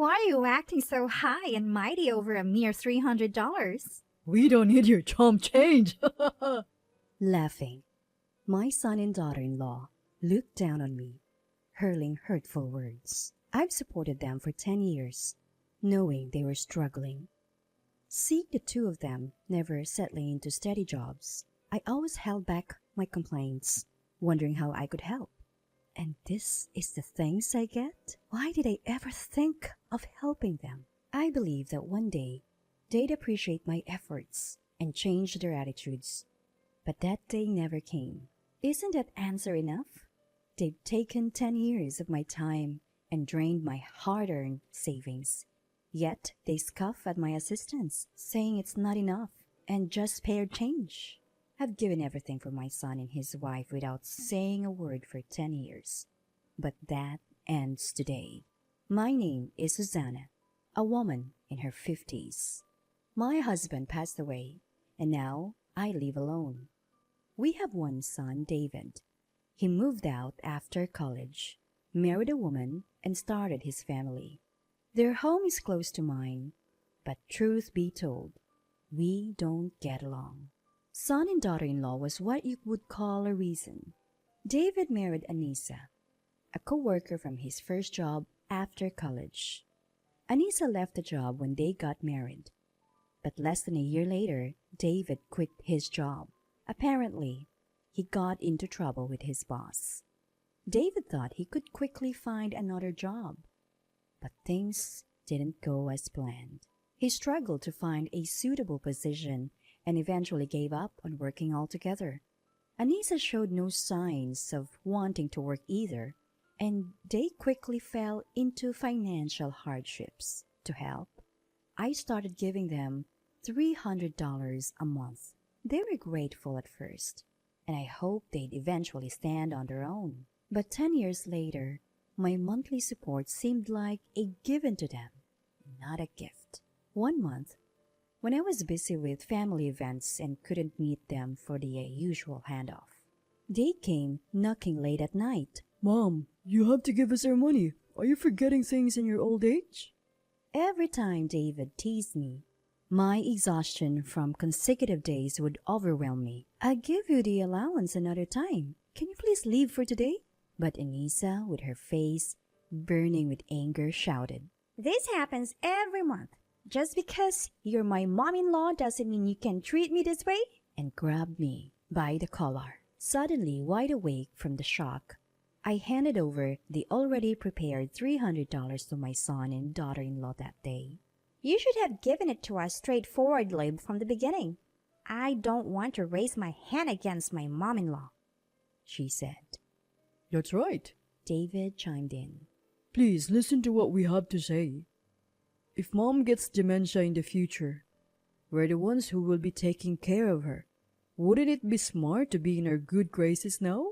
Why are you acting so high and mighty over a mere $300? We don't need your chump change. Laughing, my son and daughter-in-law looked down on me, hurling hurtful words. I've supported them for 10 years, knowing they were struggling. Seeing the two of them never settling into steady jobs, I always held back my complaints, wondering how I could help. And this is the thanks I get? Why did I ever think of helping them? I believe that one day they'd appreciate my efforts and change their attitudes. But that day never came. Isn't that answer enough? They've taken 10 years of my time and drained my hard-earned savings. Yet they scoff at my assistance, saying it's not enough and just spare change. I've given everything for my son and his wife without saying a word for 10 years. But that ends today. My name is Susanna, a woman in her 50s. My husband passed away, and now I live alone. We have one son, David. He moved out after college, married a woman, and started his family. Their home is close to mine, but truth be told, we don't get along. Son and daughter-in-law was what you would call a reason. David married Anissa, a co-worker from his first job after college. Anissa left the job when they got married, but less than a year later, David quit his job. Apparently, he got into trouble with his boss. David thought he could quickly find another job, but things didn't go as planned. He struggled to find a suitable position and eventually gave up on working altogether. Anissa showed no signs of wanting to work either, and they quickly fell into financial hardships. To help, I started giving them $300 a month. They were grateful at first, and I hoped they'd eventually stand on their own. But 10 years later, my monthly support seemed like a given to them, not a gift. One month, when I was busy with family events and couldn't meet them for the usual handoff, they came knocking late at night. Mom, you have to give us our money. Are you forgetting things in your old age? Every time David teased me, my exhaustion from consecutive days would overwhelm me. I'll give you the allowance another time. Can you please leave for today? But Anissa, with her face burning with anger, shouted, This happens every month. Just because you're my mom-in-law doesn't mean you can treat me this way? And grabbed me by the collar. Suddenly wide awake from the shock, I handed over the already prepared $300 to my son and daughter-in-law that day. You should have given it to us straightforwardly from the beginning. I don't want to raise my hand against my mom-in-law, she said. That's right. David chimed in. Please listen to what we have to say. If Mom gets dementia in the future, we're the ones who will be taking care of her. Wouldn't it be smart to be in her good graces now?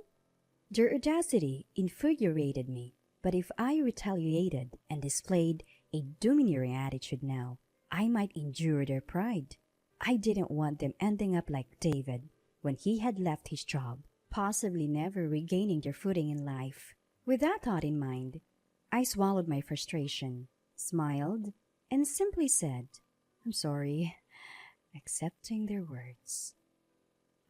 Their audacity infuriated me, but if I retaliated and displayed a domineering attitude now, I might injure their pride. I didn't want them ending up like David when he had left his job, possibly never regaining their footing in life. With that thought in mind, I swallowed my frustration, smiled, and simply said, I'm sorry, accepting their words.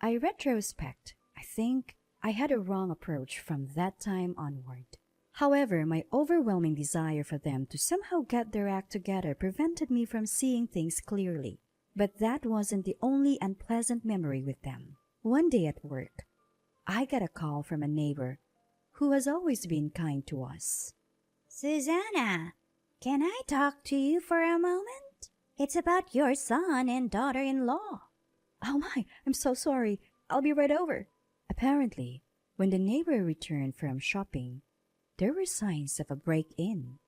I retrospect, I think I had a wrong approach from that time onward. However, my overwhelming desire for them to somehow get their act together prevented me from seeing things clearly. But that wasn't the only unpleasant memory with them. One day at work, I got a call from a neighbor who has always been kind to us. Susanna, can I talk to you for a moment? It's about your son and daughter-in-law. Oh my, I'm so sorry. I'll be right over. Apparently, when the neighbor returned from shopping, there were signs of a break-in.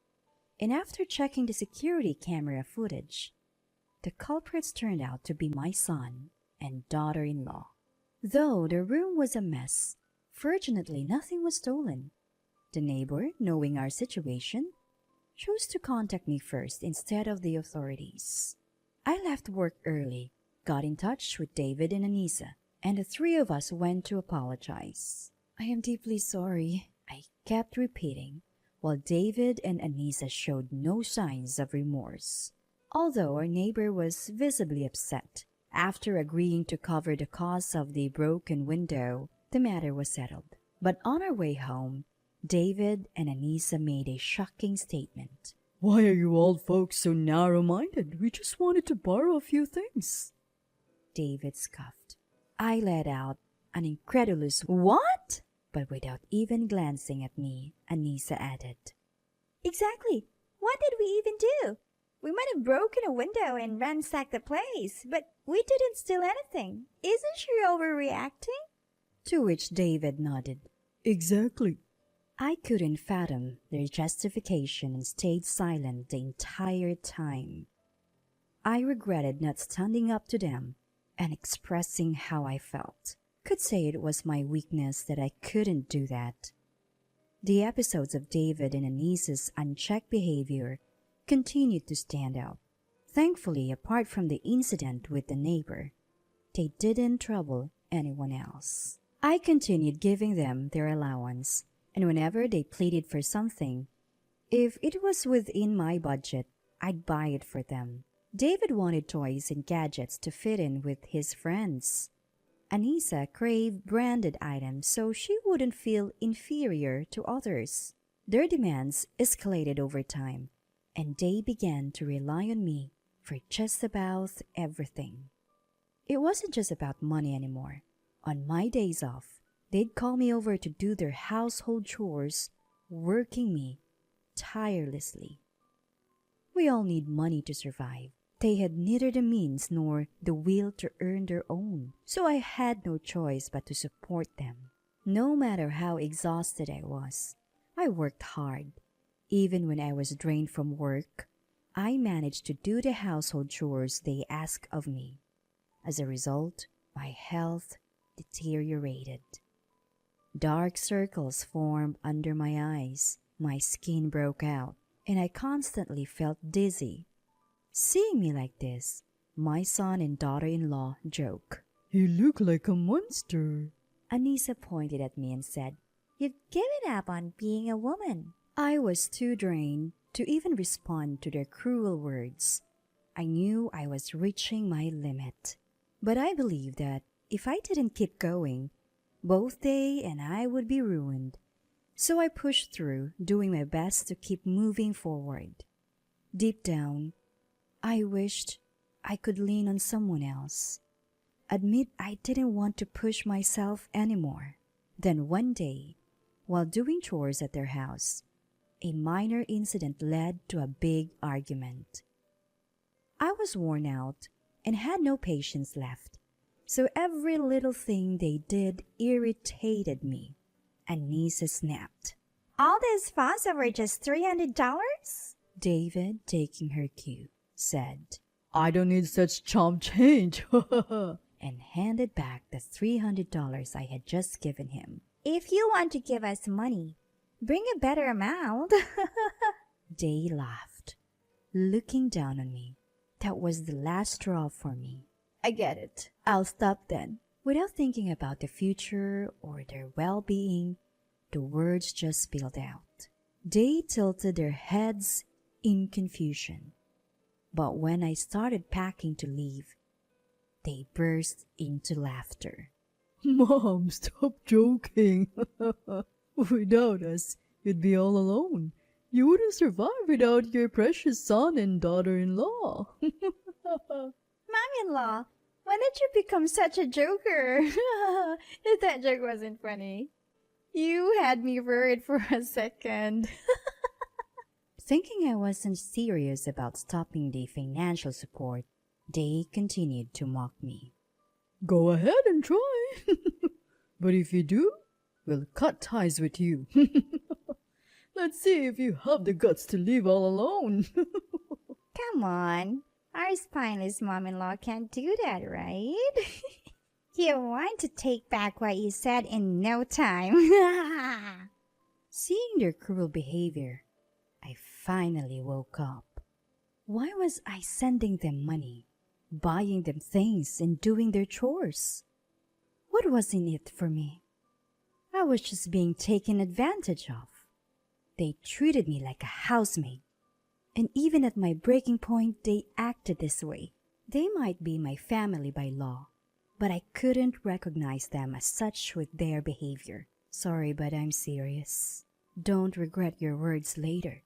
And after checking the security camera footage, the culprits turned out to be my son and daughter-in-law. Though the room was a mess, fortunately nothing was stolen. The neighbor, knowing our situation, chose to contact me first instead of the authorities. I left work early, got in touch with David and Anissa, and the three of us went to apologize. I am deeply sorry, I kept repeating, while David and Anissa showed no signs of remorse. Although our neighbor was visibly upset, after agreeing to cover the cost of the broken window, the matter was settled. But on our way home, David and Anissa made a shocking statement. Why are you old folks so narrow-minded? We just wanted to borrow a few things. David scoffed. I let out an incredulous "What?" But without even glancing at me, Anissa added, Exactly. What did we even do? We might have broken a window and ransacked the place, but we didn't steal anything. Isn't she overreacting? To which David nodded. Exactly. I couldn't fathom their justification and stayed silent the entire time. I regretted not standing up to them and expressing how I felt. Could say it was my weakness that I couldn't do that. The episodes of David and Anissa's unchecked behavior continued to stand out. Thankfully, apart from the incident with the neighbor, they didn't trouble anyone else. I continued giving them their allowance, and whenever they pleaded for something, if it was within my budget, I'd buy it for them. David wanted toys and gadgets to fit in with his friends. Anissa craved branded items so she wouldn't feel inferior to others. Their demands escalated over time, and they began to rely on me for just about everything. It wasn't just about money anymore. On my days off, they'd call me over to do their household chores, working me tirelessly. We all need money to survive. They had neither the means nor the will to earn their own, so I had no choice but to support them. No matter how exhausted I was, I worked hard. Even when I was drained from work, I managed to do the household chores they asked of me. As a result, my health deteriorated. Dark circles formed under my eyes, my skin broke out, and I constantly felt dizzy. Seeing me like this, my son and daughter-in-law joke. You look like a monster. Anissa pointed at me and said, You've given up on being a woman. I was too drained to even respond to their cruel words. I knew I was reaching my limit. But I believed that if I didn't keep going, both they and I would be ruined. So I pushed through, doing my best to keep moving forward. Deep down, I wished I could lean on someone else. Admit I didn't want to push myself anymore. Then one day, while doing chores at their house, a minor incident led to a big argument. I was worn out and had no patience left, so every little thing they did irritated me. Anissa snapped. All this fuss over just $300? David, taking her cue, said, I don't need such chump change. and handed back the $300 I had just given him. If you want to give us money, bring a better amount. They laughed, looking down on me. That was the last straw for me. I get it. I'll stop then. Without thinking about the future or their well-being, the words just spilled out. They tilted their heads in confusion. But when I started packing to leave, they burst into laughter. Mom, stop joking. Without us, you'd be all alone. You wouldn't survive without your precious son and daughter-in-law. Mom-in-law, when did you become such a joker? That joke wasn't funny. You had me worried for a second. Thinking I wasn't serious about stopping the financial support, they continued to mock me. Go ahead and try. But if you do, we'll cut ties with you. Let's see if you have the guts to live all alone. Come on. Our spineless mom-in-law can't do that, right? You want to take back what you said in no time. Seeing their cruel behavior, I finally woke up. Why was I sending them money, buying them things, and doing their chores? What was in it for me? I was just being taken advantage of. They treated me like a housemaid. And even at my breaking point, they acted this way. They might be my family by law, but I couldn't recognize them as such with their behavior. Sorry, but I'm serious. Don't regret your words later.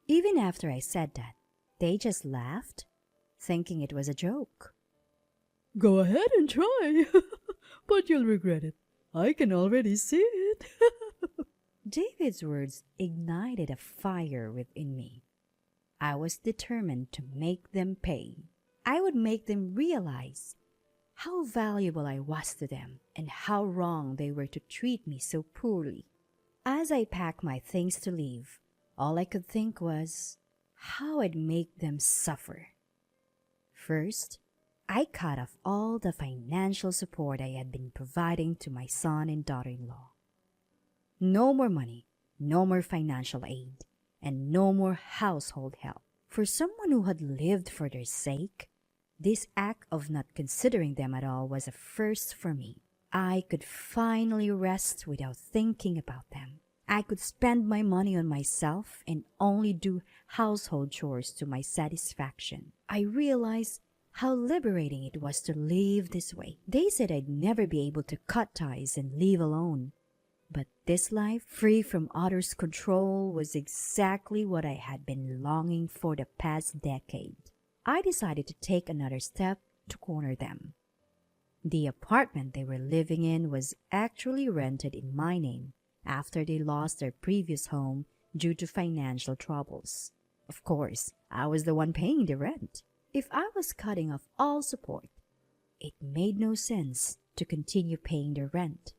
Even after I said that, they just laughed, thinking it was a joke. Go ahead and try, but you'll regret it. I can already see it. David's words ignited a fire within me. I was determined to make them pay. I would make them realize how valuable I was to them and how wrong they were to treat me so poorly. As I packed my things to leave, all I could think was how I'd make them suffer. First, I cut off all the financial support I had been providing to my son and daughter-in-law. No more money, no more financial aid, and no more household help. For someone who had lived for their sake, this act of not considering them at all was a first for me. I could finally rest without thinking about them. I could spend my money on myself and only do household chores to my satisfaction. I realized how liberating it was to live this way. They said I'd never be able to cut ties and live alone. But this life, free from others' control, was exactly what I had been longing for the past decade. I decided to take another step to corner them. The apartment they were living in was actually rented in my name after they lost their previous home due to financial troubles. Of course, I was the one paying the rent. If I was cutting off all support, it made no sense to continue paying the rent.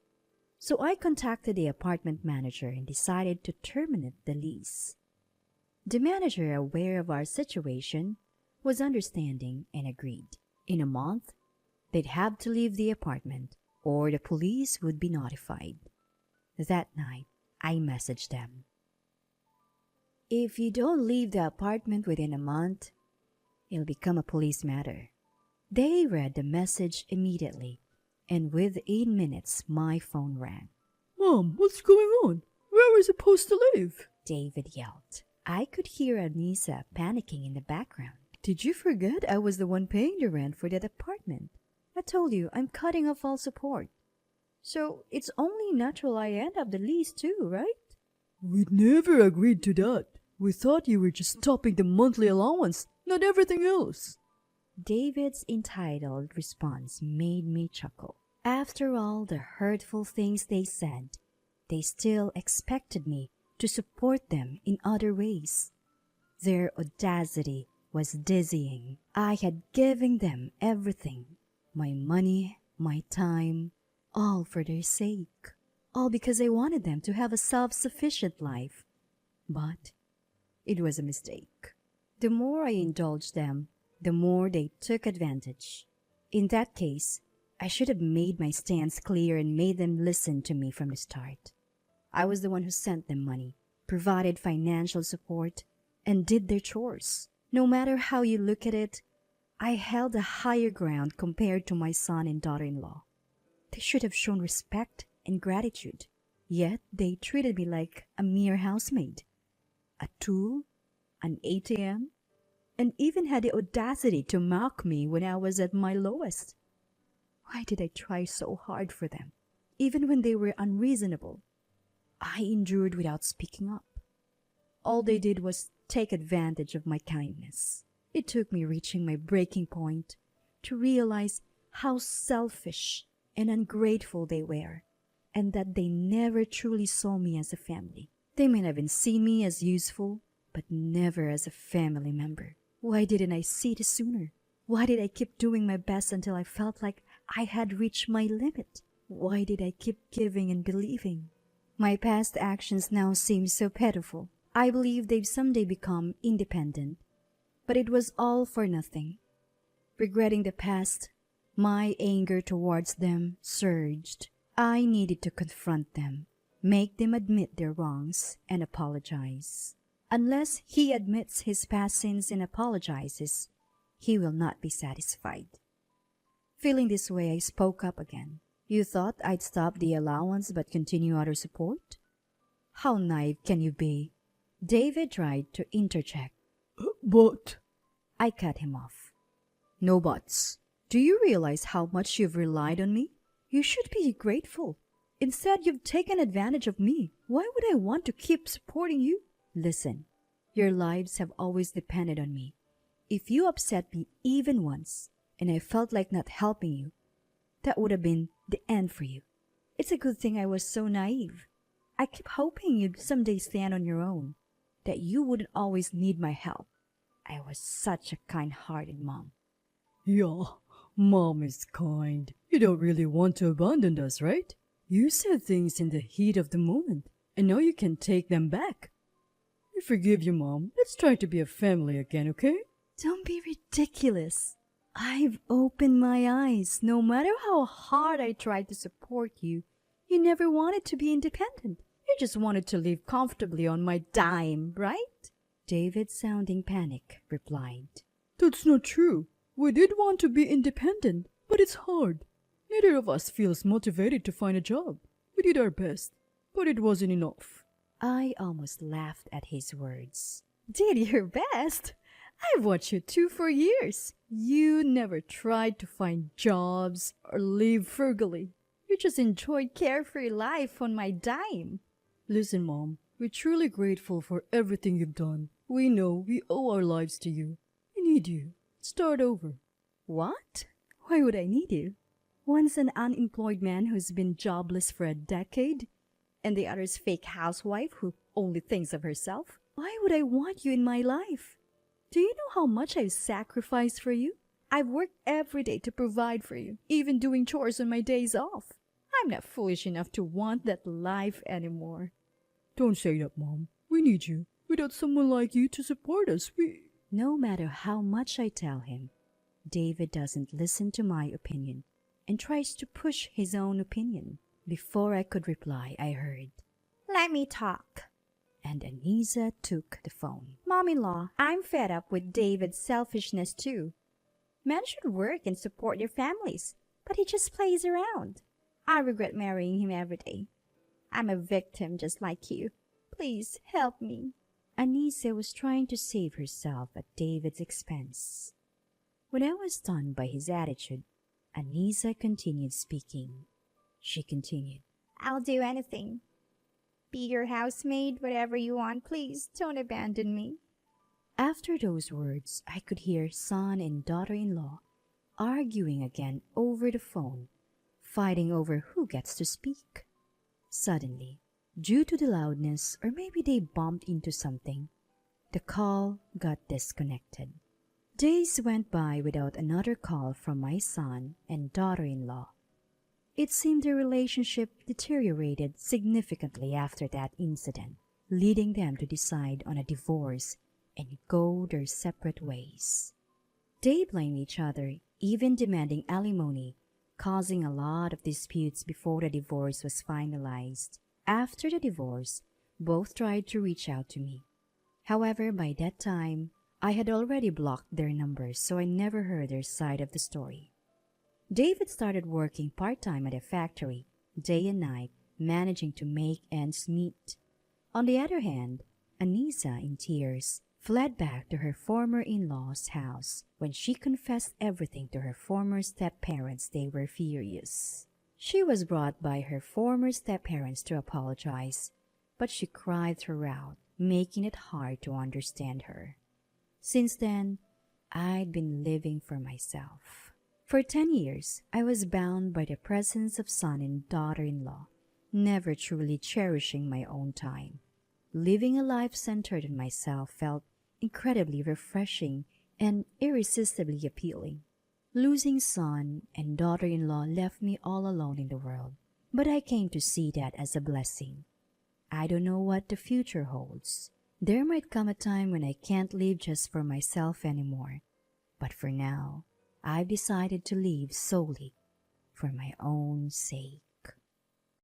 So I contacted the apartment manager and decided to terminate the lease. The manager, aware of our situation, was understanding and agreed. In a month, they'd have to leave the apartment or the police would be notified. That night, I messaged them. If you don't leave the apartment within a month, it'll become a police matter. They read the message immediately, and within minutes, my phone rang. Mom, what's going on? Where are we supposed to live? David yelled. I could hear Anissa panicking in the background. Did you forget I was the one paying the rent for that apartment? I told you I'm cutting off all support. So it's only natural I end up the lease too, right? We'd never agreed to that. We thought you were just stopping the monthly allowance, not everything else. David's entitled response made me chuckle. After all the hurtful things they said, they still expected me to support them in other ways. Their audacity was dizzying. I had given them everything, my money, my time, all for their sake, all because I wanted them to have a self-sufficient life. But it was a mistake. The more I indulged them, the more they took advantage. In that case, I should have made my stance clear and made them listen to me from the start. I was the one who sent them money, provided financial support, and did their chores. No matter how you look at it, I held a higher ground compared to my son and daughter-in-law. They should have shown respect and gratitude. Yet they treated me like a mere housemaid, a tool, an ATM, and even had the audacity to mock me when I was at my lowest. Why did I try so hard for them, even when they were unreasonable? I endured without speaking up. All they did was take advantage of my kindness. It took me reaching my breaking point to realize how selfish and ungrateful they were, and that they never truly saw me as a family. They may have seen me as useful, but never as a family member. Why didn't I see this sooner? Why did I keep doing my best until I felt like I had reached my limit? Why did I keep giving and believing? My past actions now seem so pitiful. I believe they've someday become independent, but it was all for nothing. Regretting the past, my anger towards them surged. I needed to confront them, make them admit their wrongs, and apologize. Unless he admits his past sins and apologizes, he will not be satisfied. Feeling this way, I spoke up again. You thought I'd stop the allowance but continue other support? How naive can you be? David tried to interject. But I cut him off. No buts. Do you realize how much you've relied on me? You should be grateful. Instead, you've taken advantage of me. Why would I want to keep supporting you? Listen, your lives have always depended on me. If you upset me even once, and I felt like not helping you, that would have been the end for you. It's a good thing I was so naive. I kept hoping you'd someday stand on your own, that you wouldn't always need my help. I was such a kind-hearted mom. yeah, Mom is kind. You don't really want to abandon us, right? You said things in the heat of the moment, and now you can take them back. I forgive you, Mom. Let's try to be a family again, okay? Don't be ridiculous. I've opened my eyes. No matter how hard I tried to support you, you never wanted to be independent. You just wanted to live comfortably on my dime, right? David, sounding panic, replied. That's not true. We did want to be independent, but it's hard. Neither of us feels motivated to find a job. We did our best, but it wasn't enough. I almost laughed at his words. Did your best? I've watched you two for years. You never tried to find jobs or live frugally. You just enjoyed carefree life on my dime. Listen, Mom, we're truly grateful for everything you've done. We know we owe our lives to you. We need you. Start over. What? Why would I need you? One's an unemployed man who's been jobless for a decade, and the other's fake housewife who only thinks of herself. Why would I want you in my life? Do you know how much I've sacrificed for you? I've worked every day to provide for you, even doing chores on my days off. I'm not foolish enough to want that life anymore. Don't say that, Mom. We need you. Without someone like you to support us, No matter how much I tell him, David doesn't listen to my opinion and tries to push his own opinion. Before I could reply, I heard, Let me talk. and Anisa took the phone. Mom-in-law, I'm fed up with David's selfishness too. Men should work and support their families, but he just plays around. I regret marrying him every day. I'm a victim just like you. Please help me. Anisa was trying to save herself at David's expense. When I was stunned by his attitude, Anisa continued speaking. She continued, I'll do anything. Be your housemaid, whatever you want. Please don't abandon me. After those words, I could hear son and daughter-in-law arguing again over the phone, fighting over who gets to speak. Suddenly, due to the loudness, or maybe they bumped into something, the call got disconnected. Days went by without another call from my son and daughter-in-law. It seemed their relationship deteriorated significantly after that incident, leading them to decide on a divorce and go their separate ways. They blamed each other, even demanding alimony, causing a lot of disputes before the divorce was finalized. After the divorce, both tried to reach out to me. However, by that time, I had already blocked their numbers, so I never heard their side of the story. David started working part-time at a factory, day and night, managing to make ends meet. On the other hand, Anisa, in tears, fled back to her former in-law's house. When she confessed everything to her former step-parents, they were furious. She was brought by her former step-parents to apologize, but she cried throughout, making it hard to understand her. Since then, I'd been living for myself. For 10 years, I was bound by the presence of son and daughter-in-law, never truly cherishing my own time. Living a life centered on myself felt incredibly refreshing and irresistibly appealing. Losing son and daughter-in-law left me all alone in the world, but I came to see that as a blessing. I don't know what the future holds. There might come a time when I can't live just for myself anymore, but for now, I've decided to live solely for my own sake.